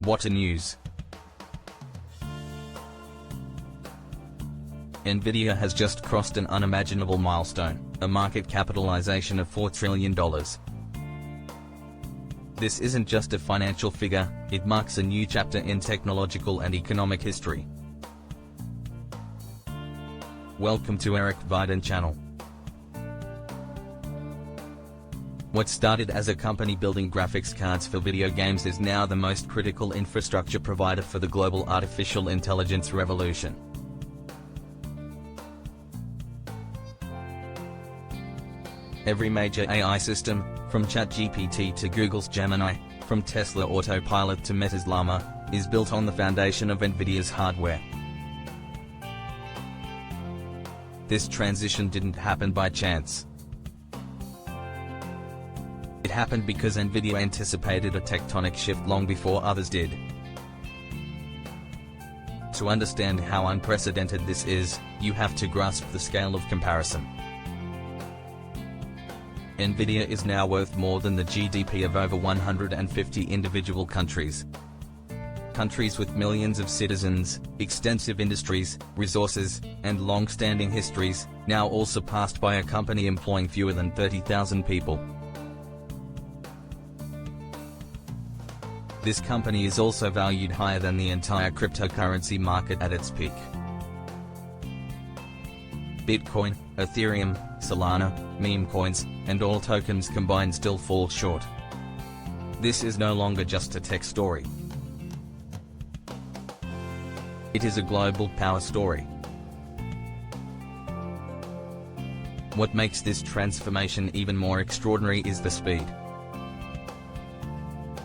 What a news! NVIDIA has just crossed an unimaginable milestone, a market capitalization of $4 trillion. This isn't just a financial figure, it marks a new chapter in technological and economic history. Welcome to Eric Viden channel. What started as a company building graphics cards for video games is now the most critical infrastructure provider for the global artificial intelligence revolution. Every major AI system, from ChatGPT to Google's Gemini, from Tesla Autopilot to Meta's Llama, is built on the foundation of NVIDIA's hardware. This transition didn't happen by chance. It happened because NVIDIA anticipated a tectonic shift long before others did. To understand how unprecedented this is, you have to grasp the scale of comparison. NVIDIA is now worth more than the GDP of over 150 individual countries. Countries with millions of citizens, extensive industries, resources, and long-standing histories, now all surpassed by a company employing fewer than 30,000 people. This company is also valued higher than the entire cryptocurrency market at its peak. Bitcoin, Ethereum, Solana, meme coins, and all tokens combined still fall short. This is no longer just a tech story. It is a global power story. What makes this transformation even more extraordinary is the speed.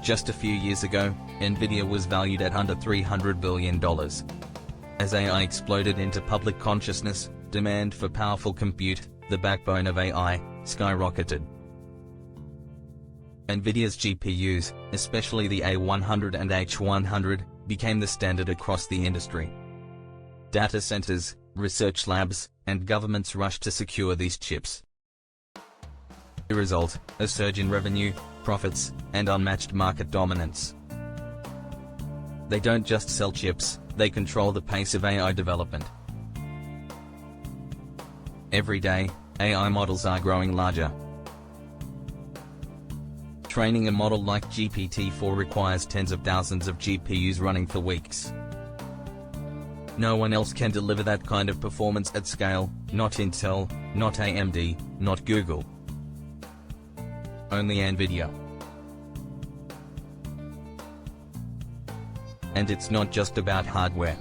Just a few years ago, NVIDIA was valued at under $300 billion. As AI exploded into public consciousness, demand for powerful compute, the backbone of AI, skyrocketed. NVIDIA's GPUs, especially the A100 and H100, became the standard across the industry. Data centers, research labs, and governments rushed to secure these chips. The result, a surge in revenue, profits, and unmatched market dominance. They don't just sell chips, they control the pace of AI development. Every day, AI models are growing larger. Training a model like GPT-4 requires tens of thousands of GPUs running for weeks. No one else can deliver that kind of performance at scale, not Intel, not AMD, not Google. Only NVIDIA. And it's not just about hardware.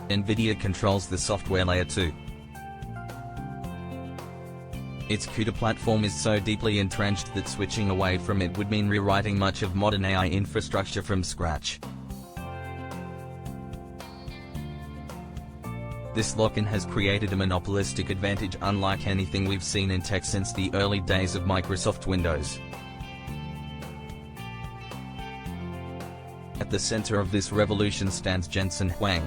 NVIDIA controls the software layer too. Its CUDA platform is so deeply entrenched that switching away from it would mean rewriting much of modern AI infrastructure from scratch. This lock-in has created a monopolistic advantage unlike anything we've seen in tech since the early days of Microsoft Windows. At the center of this revolution stands Jensen Huang.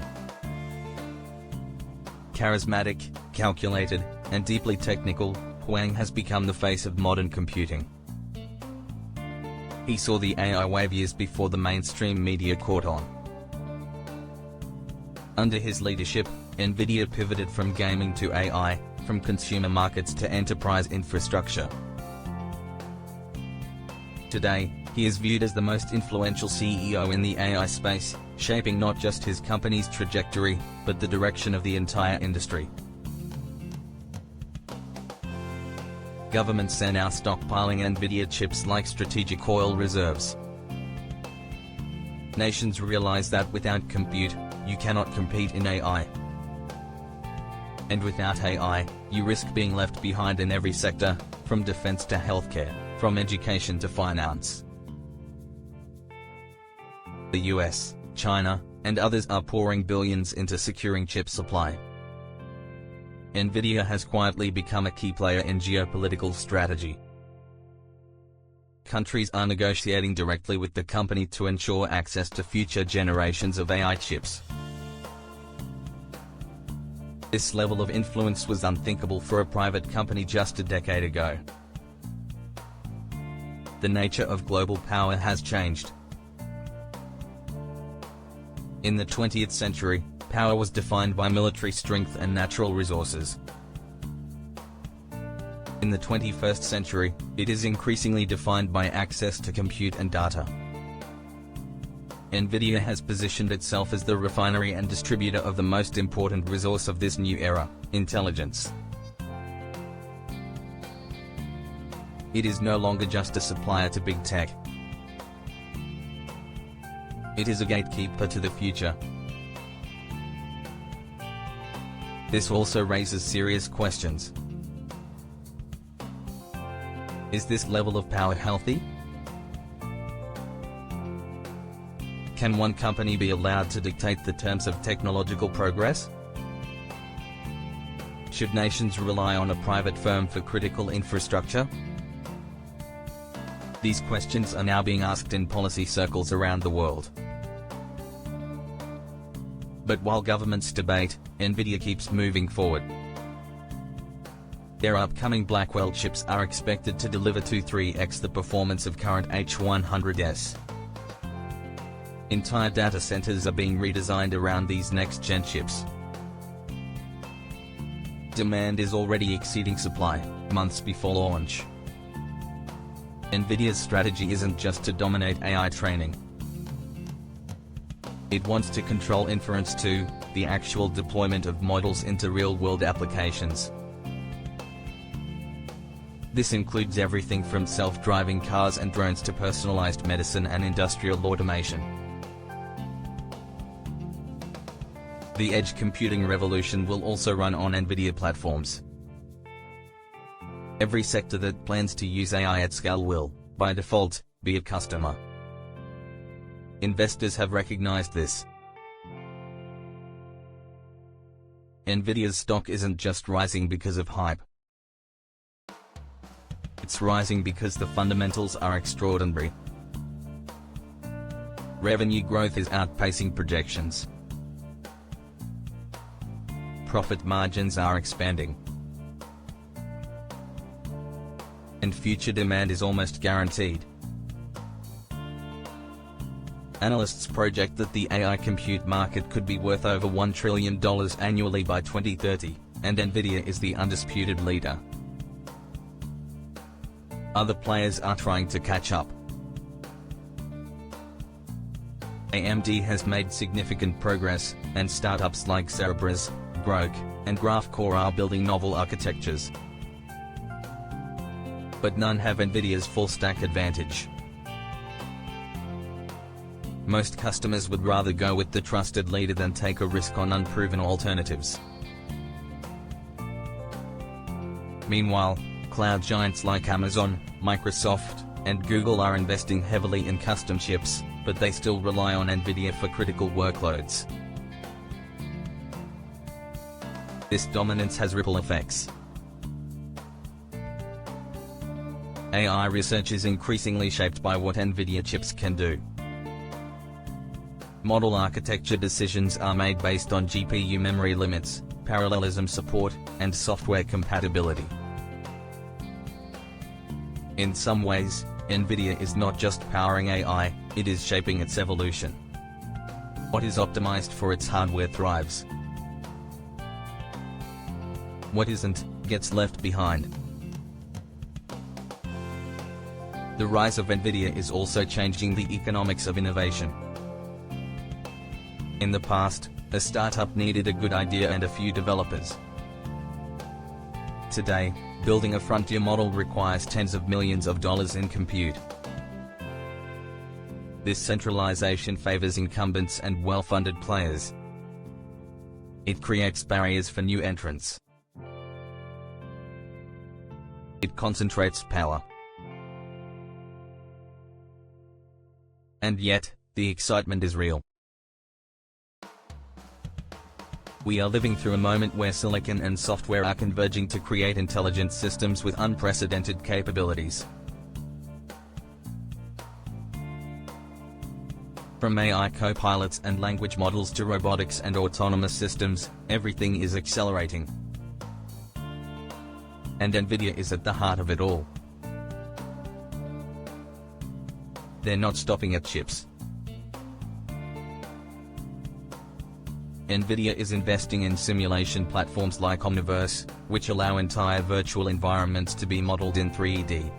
Charismatic, calculated, and deeply technical, Huang has become the face of modern computing. He saw the AI wave years before the mainstream media caught on. Under his leadership, NVIDIA pivoted from gaming to AI, from consumer markets to enterprise infrastructure. Today, he is viewed as the most influential CEO in the AI space, shaping not just his company's trajectory, but the direction of the entire industry. Governments are now stockpiling NVIDIA chips like strategic oil reserves. Nations realize that without compute, you cannot compete in AI. And without AI, you risk being left behind in every sector, from defense to healthcare, from education to finance. The US, China, and others are pouring billions into securing chip supply. NVIDIA has quietly become a key player in geopolitical strategy. Countries are negotiating directly with the company to ensure access to future generations of AI chips. This level of influence was unthinkable for a private company just a decade ago. the nature of global power has changed. In the 20th century, power was defined by military strength and natural resources. In the 21st century, it is increasingly defined by access to compute and data. NVIDIA has positioned itself as the refinery and distributor of the most important resource of this new era, intelligence. It is no longer just a supplier to big tech. It is a gatekeeper to the future. This also raises serious questions. Is this level of power healthy? Can one company be allowed to dictate the terms of technological progress? Should nations rely on a private firm for critical infrastructure? These questions are now being asked in policy circles around the world. But while governments debate, NVIDIA keeps moving forward. Their upcoming Blackwell chips are expected to deliver 2-3x the performance of current H100s. Entire data centers are being redesigned around these next-gen chips. Demand is already exceeding supply, months before launch. NVIDIA's strategy isn't just to dominate AI training. It wants to control inference too, the actual deployment of models into real-world applications. This includes everything from self-driving cars and drones to personalized medicine and industrial automation. The edge computing revolution will also run on NVIDIA platforms. Every sector that plans to use AI at scale will, by default, be a customer. Investors have recognized this. NVIDIA's stock isn't just rising because of hype. It's rising because the fundamentals are extraordinary. Revenue growth is outpacing projections. Profit margins are expanding. And future demand is almost guaranteed. Analysts project that the AI compute market could be worth over $1 trillion annually by 2030, and NVIDIA is the undisputed leader. Other players are trying to catch up. AMD has made significant progress, and startups like Cerebras, Grok, and GraphCore are building novel architectures. But none have NVIDIA's full-stack advantage. Most customers would rather go with the trusted leader than take a risk on unproven alternatives. Meanwhile, cloud giants like Amazon, Microsoft, and Google are investing heavily in custom chips, but they still rely on NVIDIA for critical workloads. This dominance has ripple effects. AI research is increasingly shaped by what NVIDIA chips can do. Model architecture decisions are made based on GPU memory limits, parallelism support, and software compatibility. In some ways, NVIDIA is not just powering AI, it is shaping its evolution. What is optimized for its hardware thrives. What isn't, gets left behind. The rise of NVIDIA is also changing the economics of innovation. In the past, a startup needed a good idea and a few developers. Today, building a frontier model requires tens of millions of dollars in compute. This centralization favors incumbents and well-funded players. It creates barriers for new entrants. It concentrates power. And yet, the excitement is real. We are living through a moment where silicon and software are converging to create intelligent systems with unprecedented capabilities. From AI co-pilots and language models to robotics and autonomous systems, everything is accelerating. And NVIDIA is at the heart of it all. they're not stopping at chips. NVIDIA is investing in simulation platforms like Omniverse, which allow entire virtual environments to be modeled in 3D.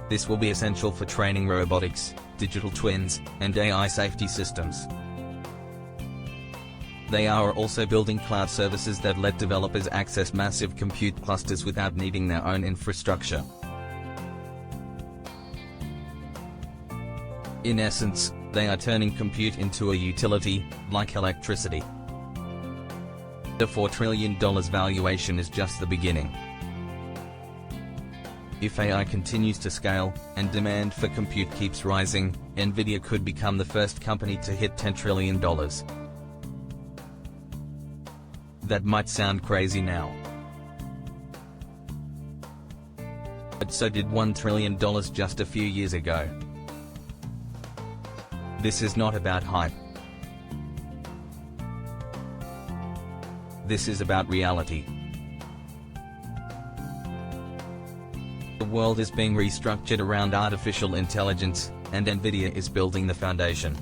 This will be essential for training robotics, digital twins, and AI safety systems. They are also building cloud services that let developers access massive compute clusters without needing their own infrastructure. In essence, they are turning compute into a utility, like electricity. The $4 trillion valuation is just the beginning. If AI continues to scale, and demand for compute keeps rising, NVIDIA could become the first company to hit $10 trillion. That might sound crazy now. But so did $1 trillion just a few years ago. This is not about hype. This is about reality. The world is being restructured around artificial intelligence, and NVIDIA is building the foundation.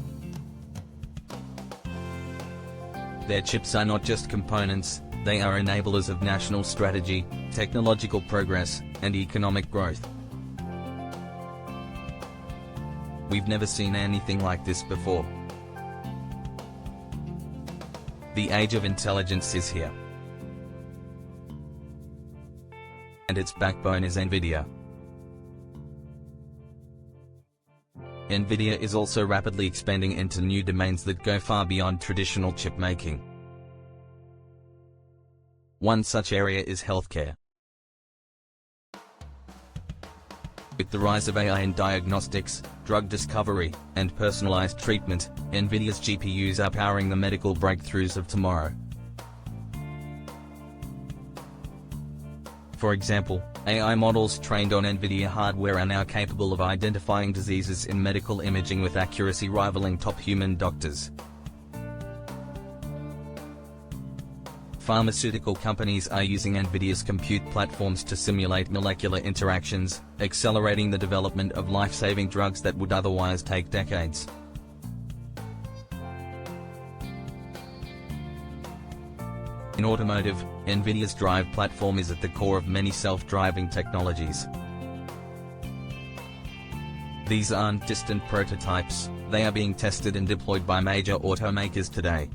Their chips are not just components, they are enablers of national strategy, technological progress, and economic growth. We've never seen anything like this before. The age of intelligence is here. And its backbone is NVIDIA. NVIDIA is also rapidly expanding into new domains that go far beyond traditional chip making. One such area is healthcare. With the rise of AI in diagnostics, drug discovery, and personalized treatment, NVIDIA's GPUs are powering the medical breakthroughs of tomorrow. For example, AI models trained on NVIDIA hardware are now capable of identifying diseases in medical imaging with accuracy rivaling top human doctors. Pharmaceutical companies are using NVIDIA's compute platforms to simulate molecular interactions, accelerating the development of life-saving drugs that would otherwise take decades. In automotive, NVIDIA's drive platform is at the core of many self-driving technologies. These aren't distant prototypes, they are being tested and deployed by major automakers today.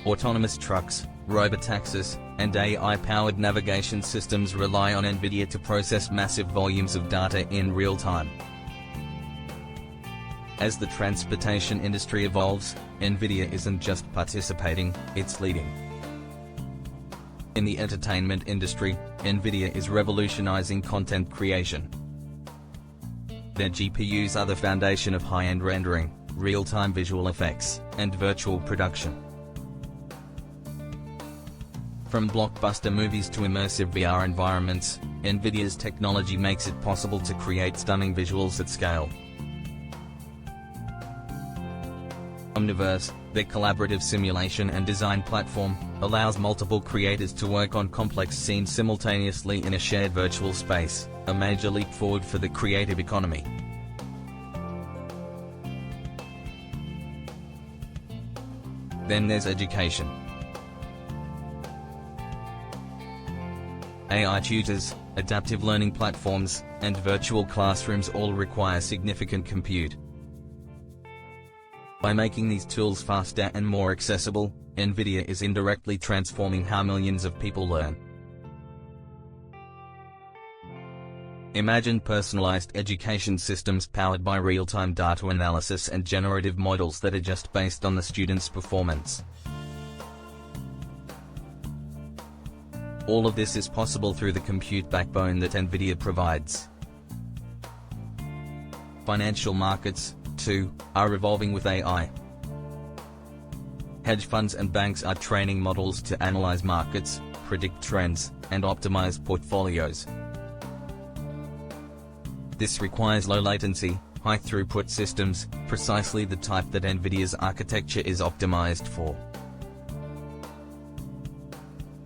Autonomous trucks, robotaxis, and AI-powered navigation systems rely on NVIDIA to process massive volumes of data in real time. As the transportation industry evolves, NVIDIA isn't just participating, it's leading. In the entertainment industry, NVIDIA is revolutionizing content creation. Their GPUs are the foundation of high-end rendering, real-time visual effects, and virtual production. From blockbuster movies to immersive VR environments, NVIDIA's technology makes it possible to create stunning visuals at scale. Omniverse, their collaborative simulation and design platform, allows multiple creators to work on complex scenes simultaneously in a shared virtual space, a major leap forward for the creative economy. Then there's education. AI tutors, adaptive learning platforms, and virtual classrooms all require significant compute. By making these tools faster and more accessible, NVIDIA is indirectly transforming how millions of people learn. Imagine personalized education systems powered by real-time data analysis and generative models that adjust based on the student's performance. All of this is possible through the compute backbone that NVIDIA provides. Financial markets, too, are evolving with AI. Hedge funds and banks are training models to analyze markets, predict trends, and optimize portfolios. This requires low latency, high throughput systems, precisely the type that NVIDIA's architecture is optimized for.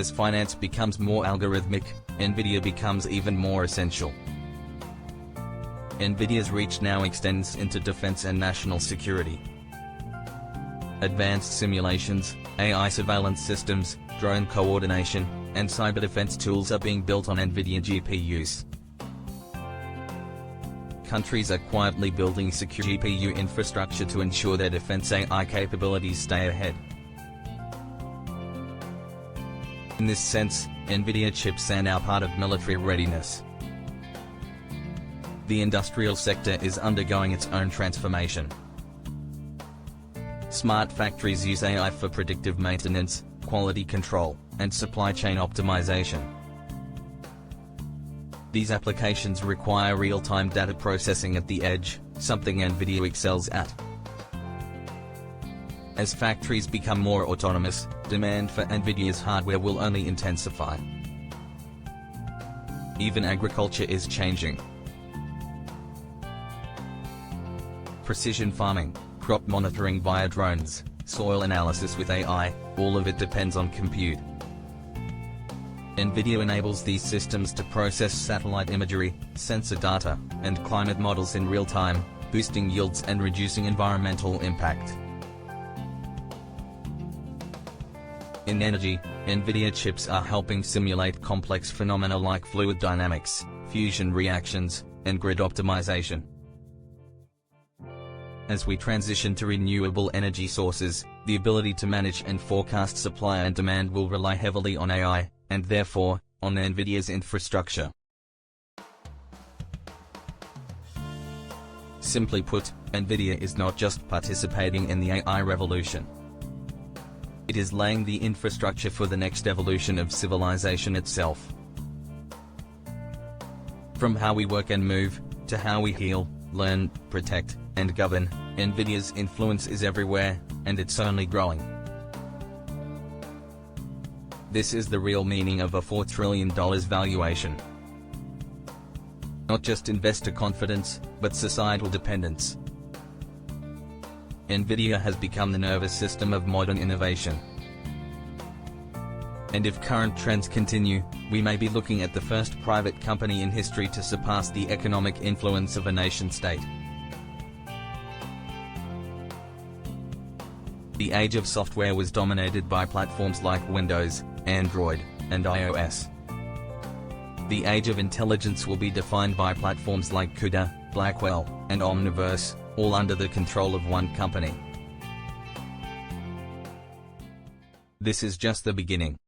As finance becomes more algorithmic, NVIDIA becomes even more essential. NVIDIA's reach now extends into defense and national security. Advanced simulations, AI surveillance systems, drone coordination, and cyber defense tools are being built on NVIDIA GPUs. Countries are quietly building secure GPU infrastructure to ensure their defense AI capabilities stay ahead. In this sense, NVIDIA chips are now part of military readiness. The industrial sector is undergoing its own transformation. Smart factories use AI for predictive maintenance, quality control, and supply chain optimization. These applications require real-time data processing at the edge, something NVIDIA excels at. As factories become more autonomous, demand for NVIDIA's hardware will only intensify. Even agriculture is changing. Precision farming, crop monitoring via drones, soil analysis with AI, all of it depends on compute. NVIDIA enables these systems to process satellite imagery, sensor data, and climate models in real time, boosting yields and reducing environmental impact. In energy, NVIDIA chips are helping simulate complex phenomena like fluid dynamics, fusion reactions, and grid optimization. As we transition to renewable energy sources, the ability to manage and forecast supply and demand will rely heavily on AI, and therefore, on NVIDIA's infrastructure. Simply put, NVIDIA is not just participating in the AI revolution. It is laying the infrastructure for the next evolution of civilization itself. From how we work and move, to how we heal, learn, protect, and govern, NVIDIA's influence is everywhere, and it's only growing. This is the real meaning of a $4 trillion valuation. Not just investor confidence, but societal dependence. NVIDIA has become the nervous system of modern innovation. And if current trends continue, we may be looking at the first private company in history to surpass the economic influence of a nation-state. The age of software was dominated by platforms like Windows, Android, and iOS. The age of intelligence will be defined by platforms like CUDA, Blackwell, and Omniverse, all under the control of one company. This is just the beginning.